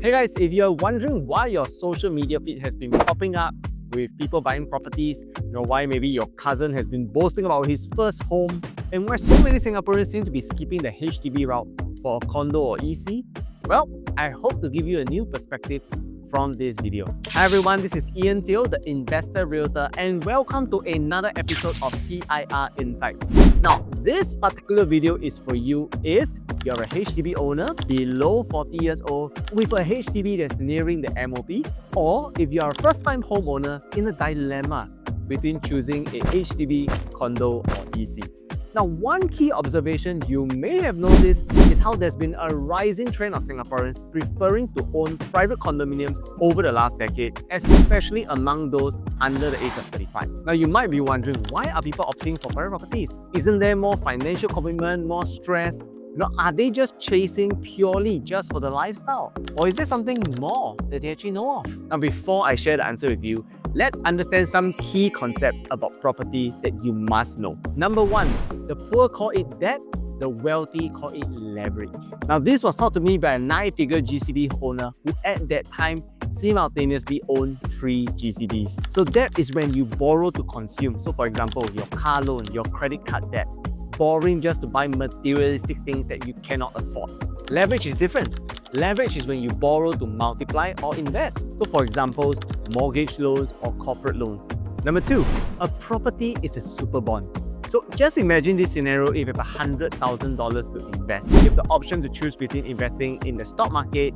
Hey guys, if you're wondering why your social media feed has been popping up with people buying properties, why maybe your cousin has been boasting about his first home, and why so many Singaporeans seem to be skipping the HDB route for a condo or EC, well, I hope to give you a new perspective from this video. Hi everyone, this is Ian Teo, the Investor Realtor, and welcome to another episode of TIR Insights. Now, this particular video is for you if you're a HDB owner below 40 years old with a HDB that's nearing the MOP, or if you're a first-time homeowner in a dilemma between choosing a HDB, condo, or EC. Now, one key observation you may have noticed is how there's been a rising trend of Singaporeans preferring to own private condominiums over the last decade, especially among those under the age of 35. Now, you might be wondering, why are people opting for private properties? Isn't there more financial commitment, more stress? Are they just chasing purely just for the lifestyle? Or is there something more that they actually know of? Now, before I share the answer with you, let's understand some key concepts about property that you must know. Number one, the poor call it debt, the wealthy call it leverage. Now, this was taught to me by a 9-figure GCB owner who at that time simultaneously owned 3 GCBs. So debt is when you borrow to consume. So for example, your car loan, your credit card debt, borrowing just to buy materialistic things that you cannot afford. Leverage is different. Leverage is when you borrow to multiply or invest. So for example, mortgage loans or corporate loans. Number 2, a property is a super bond. So just imagine this scenario if you have $100,000 to invest. You have the option to choose between investing in the stock market,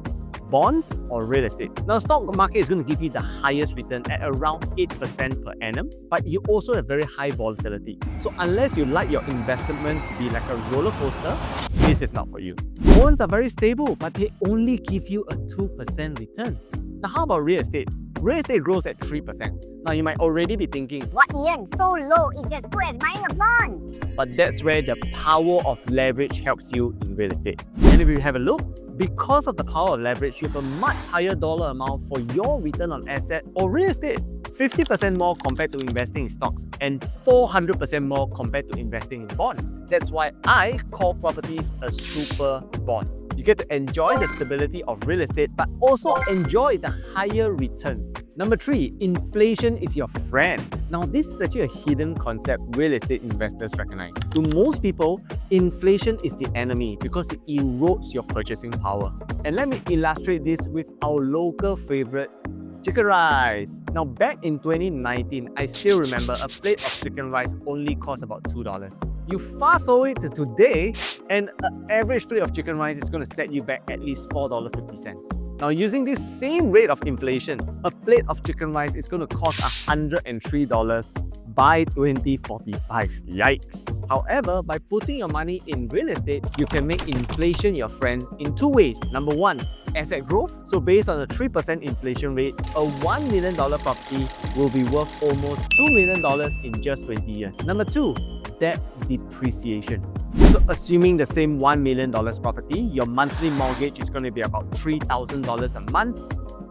bonds, or real estate. Now, the stock market is going to give you the highest return at around 8% per annum, but you also have very high volatility. So unless you like your investments to be like a roller coaster, this is not for you. Bonds are very stable, but they only give you a 2% return. Now, how about real estate? Real estate grows at 3%. Now, you might already be thinking, what, Ian? So low, it's as good as buying a bond. But that's where the power of leverage helps you in real estate. And if you have a look, because of the power of leverage, you have a much higher dollar amount for your return on asset or real estate. 50% more compared to investing in stocks and 400% more compared to investing in bonds. That's why I call properties a super bond. You get to enjoy the stability of real estate, but also enjoy the higher returns. Number 3, inflation is your friend. Now, this is actually a hidden concept real estate investors recognize. To most people, inflation is the enemy because it erodes your purchasing power. And let me illustrate this with our local favorite, chicken rice. Now, back in 2019, I still remember a plate of chicken rice only cost about $2. You fast forward to today, and an average plate of chicken rice is going to set you back at least $4.50. Now, using this same rate of inflation, a plate of chicken rice is going to cost $103 by 2045. Yikes! However, by putting your money in real estate, you can make inflation your friend in 2 ways. Number 1, asset growth. So based on a 3% inflation rate, a $1 million property will be worth almost $2 million in just 20 years. Number 2, debt depreciation. So assuming the same $1 million property, your monthly mortgage is going to be about $3,000 a month.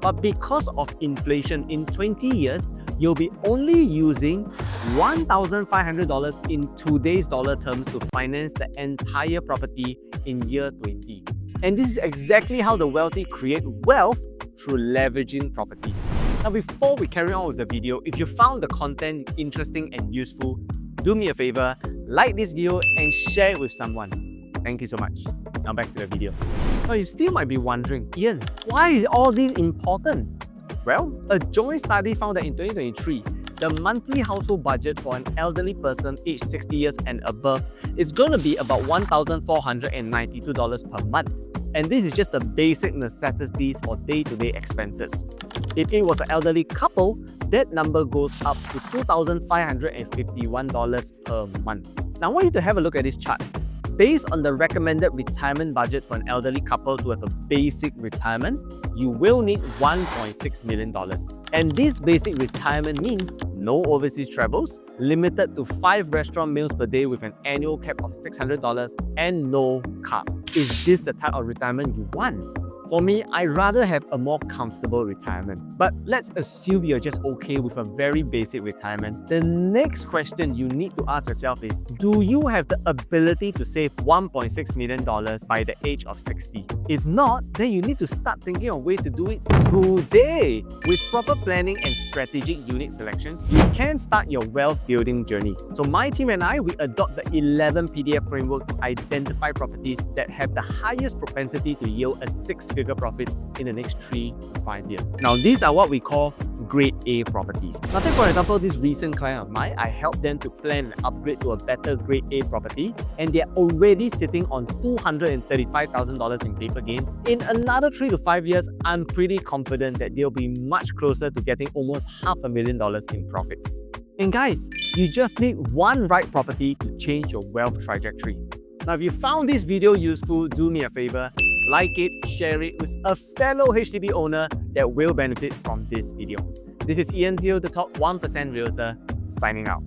But because of inflation in 20 years, you'll be only using $1,500 in today's dollar terms to finance the entire property in year 20. And this is exactly how the wealthy create wealth through leveraging properties. Now, before we carry on with the video, if you found the content interesting and useful, do me a favor, like this video and share it with someone. Thank you so much. Now back to the video. Now, you still might be wondering, Ian, why is all this important? Well, a joint study found that in 2023, the monthly household budget for an elderly person aged 60 years and above is going to be about $1,492 per month. And this is just the basic necessities for day-to-day expenses. If it was an elderly couple, that number goes up to $2,551 per month. Now, I want you to have a look at this chart. Based on the recommended retirement budget for an elderly couple to have a basic retirement, you will need $1.6 million. And this basic retirement means no overseas travels, limited to 5 restaurant meals per day with an annual cap of $600, and no car. Is this the type of retirement you want? For me, I'd rather have a more comfortable retirement. But let's assume you're just okay with a very basic retirement. The next question you need to ask yourself is, do you have the ability to save $1.6 million by the age of 60? If not, then you need to start thinking of ways to do it today. With proper planning and strategic unit selections, you can start your wealth building journey. So my team and I, we adopt the 11 PDF framework to identify properties that have the highest propensity to yield a six-figure profit in the next 3 to 5 years. Now, these are what we call Grade A properties. Now, take for example, this recent client of mine, I helped them to plan and upgrade to a better Grade A property, and they're already sitting on $235,000 in paper gains. In another 3 to 5 years, I'm pretty confident that they'll be much closer to getting almost $500,000 in profits. And guys, you just need one right property to change your wealth trajectory. Now, if you found this video useful, do me a favor, like it, share it with a fellow HDB owner that will benefit from this video. This is Ian Teo, the top 1% Realtor, signing out.